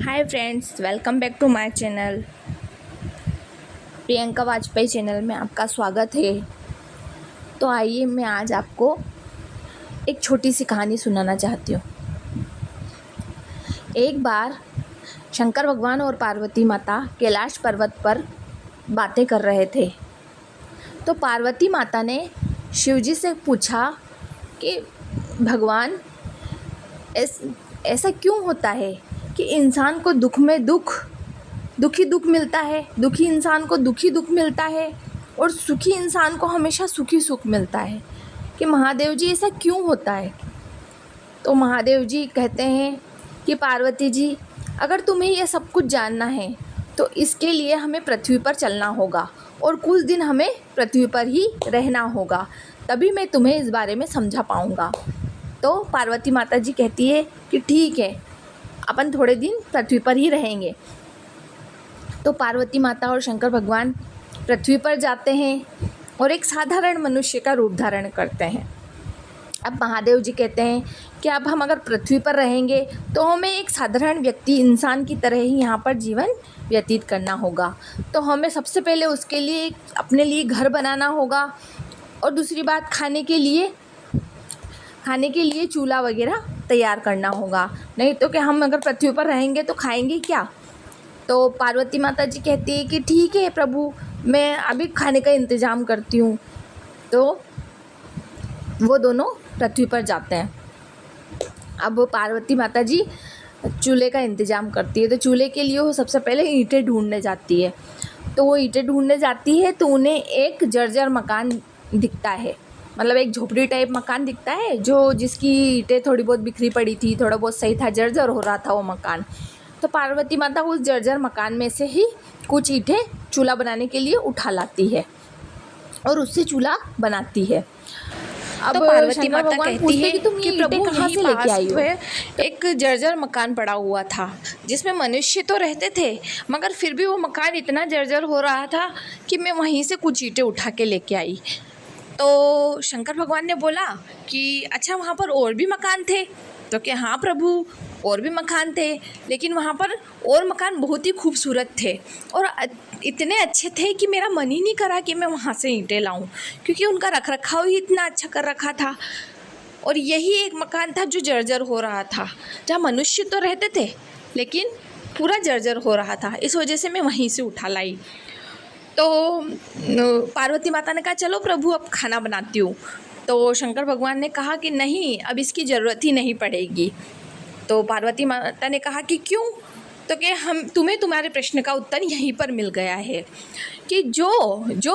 Hi friends, welcome back to my channel. Priyanka Vajpayee channel में आपका स्वागत है। तो आइए मैं आज आपको एक छोटी सी कहानी सुनाना चाहती हूँ। एक बार शंकर भगवान और पार्वती माता कैलाश पर्वत पर बातें कर रहे थे। तो पार्वती माता ने शिवजी से पूछा कि भगवान, ऐसा क्यों होता है कि इंसान को दुख में दुखी दुख मिलता है, दुखी इंसान को दुखी दुख मिलता है और सुखी इंसान को हमेशा सुखी सुख मिलता है। कि महादेव जी ऐसा क्यों होता है? तो महादेव जी कहते हैं कि पार्वती जी, अगर तुम्हें यह सब कुछ जानना है तो इसके लिए हमें पृथ्वी पर चलना होगा और कुछ दिन हमें पृथ्वी पर ही रहना होगा, तभी मैं तुम्हें इस बारे में समझा पाऊँगा। तो पार्वती माता जी कहती है कि ठीक है, अपन थोड़े दिन पृथ्वी पर ही रहेंगे। तो पार्वती माता और शंकर भगवान पृथ्वी पर जाते हैं और एक साधारण मनुष्य का रूप धारण करते हैं। अब महादेव जी कहते हैं कि अब हम अगर पृथ्वी पर रहेंगे तो हमें एक साधारण व्यक्ति इंसान की तरह ही यहाँ पर जीवन व्यतीत करना होगा। तो हमें सबसे पहले उसके लिए अपने लिए घर बनाना होगा और दूसरी बात खाने के लिए चूल्हा वगैरह तैयार करना होगा, नहीं तो कि हम अगर पृथ्वी पर रहेंगे तो खाएंगे क्या। तो पार्वती माता जी कहती है कि ठीक है प्रभु, मैं अभी खाने का इंतज़ाम करती हूँ। तो वो दोनों पृथ्वी पर जाते हैं। अब पार्वती माता जी चूल्हे का इंतज़ाम करती है। तो चूल्हे के लिए वो सबसे पहले ईंटें ढूंढने जाती है। तो वो ईंटें ढूंढने जाती है तो उन्हें एक जर्जर मकान दिखता है, मतलब एक झोपड़ी टाइप मकान दिखता है जिसकी ईंटें थोड़ी बहुत बिखरी पड़ी थी, थोड़ा बहुत सही था, जर्जर हो रहा था वो मकान। तो पार्वती माता उस जर्जर मकान में से ही कुछ ईंटें चूल्हा बनाने के लिए उठा लाती है और उससे चूल्हा बनाती है। अब तो पार्वती माता कहती है कि प्रभु कहाँ से लेके आई हो? एक जर्जर मकान पड़ा हुआ था जिसमें मनुष्य तो रहते थे, मगर फिर भी वो मकान इतना जर्जर हो रहा था कि मैं वहीं से कुछ ईंटें उठा के लेके आई। तो शंकर भगवान ने बोला कि अच्छा, वहाँ पर और भी मकान थे? तो कि हाँ प्रभु, और भी मकान थे, लेकिन वहाँ पर और मकान बहुत ही खूबसूरत थे और इतने अच्छे थे कि मेरा मन ही नहीं करा कि मैं वहाँ से ईंटें लाऊं, क्योंकि उनका रखरखाव ही इतना अच्छा कर रखा था। और यही एक मकान था जो जर्जर हो रहा था, जहाँ मनुष्य तो रहते थे लेकिन पूरा जर्जर हो रहा था। इस वजह से मैं वहीं से उठा लाई। तो पार्वती माता ने कहा चलो प्रभु, अब खाना बनाती हूँ। तो शंकर भगवान ने कहा कि नहीं, अब इसकी ज़रूरत ही नहीं पड़ेगी। तो पार्वती माता ने कहा कि क्यों? तो कि तुम्हें तुम्हारे प्रश्न का उत्तर यहीं पर मिल गया है कि जो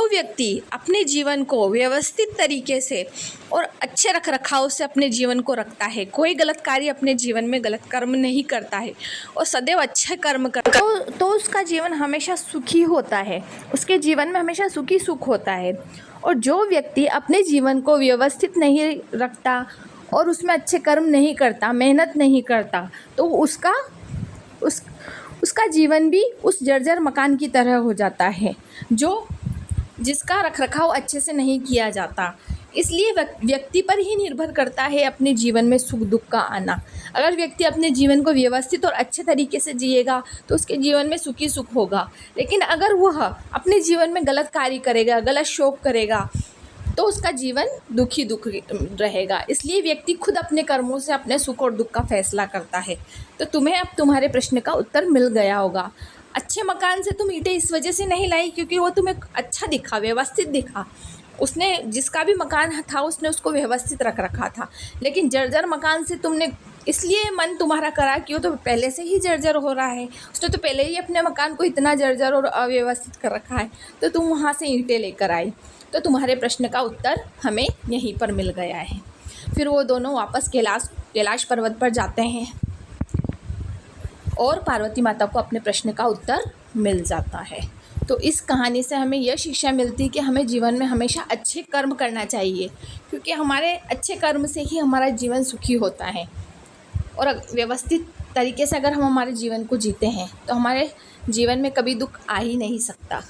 व्यक्ति अपने जीवन को व्यवस्थित तरीके से और अच्छे रखरखाव से अपने जीवन को रखता है, कोई गलत कार्य अपने जीवन में गलत कर्म नहीं करता है और सदैव अच्छे कर्म करता है, तो उसका जीवन हमेशा सुखी होता है, उसके जीवन में हमेशा सुखी सुख होता है। और जो व्यक्ति अपने जीवन को व्यवस्थित नहीं रखता और उसमें अच्छे कर्म नहीं करता, मेहनत नहीं करता, तो उसका जीवन भी उस जर्जर मकान की तरह हो जाता है जिसका रखरखाव अच्छे से नहीं किया जाता। इसलिए व्यक्ति पर ही निर्भर करता है अपने जीवन में सुख दुख का आना। अगर व्यक्ति अपने जीवन को व्यवस्थित और अच्छे तरीके से जिएगा तो उसके जीवन में सुखी सुख होगा, लेकिन अगर वह अपने जीवन में गलत कार्य करेगा, गलत शौक करेगा, तो उसका जीवन दुखी दुख रहेगा। इसलिए व्यक्ति खुद अपने कर्मों से अपने सुख और दुख का फैसला करता है। तो तुम्हें अब तुम्हारे प्रश्न का उत्तर मिल गया होगा। अच्छे मकान से तुम ईंटें इस वजह से नहीं लाई क्योंकि वो तुम्हें अच्छा दिखा, व्यवस्थित दिखा। उसने जिसका भी मकान था उसने उसको व्यवस्थित रख रखा था, लेकिन जर्जर मकान से तुमने इसलिए मन तुम्हारा करा कि वो तो पहले से ही जर्जर हो रहा है, उसने तो पहले ही अपने मकान को इतना जर्जर और अव्यवस्थित कर रखा है, तो तुम वहाँ से ईंटें लेकर आई। तो तुम्हारे प्रश्न का उत्तर हमें यहीं पर मिल गया है। फिर वो दोनों वापस कैलाश पर्वत पर जाते हैं और पार्वती माता को अपने प्रश्न का उत्तर मिल जाता है। तो इस कहानी से हमें यह शिक्षा मिलती है कि हमें जीवन में हमेशा अच्छे कर्म करना चाहिए, क्योंकि हमारे अच्छे कर्म से ही हमारा जीवन सुखी होता है। और व्यवस्थित तरीके से अगर हम हमारे जीवन को जीते हैं तो हमारे जीवन में कभी दुख आ ही नहीं सकता।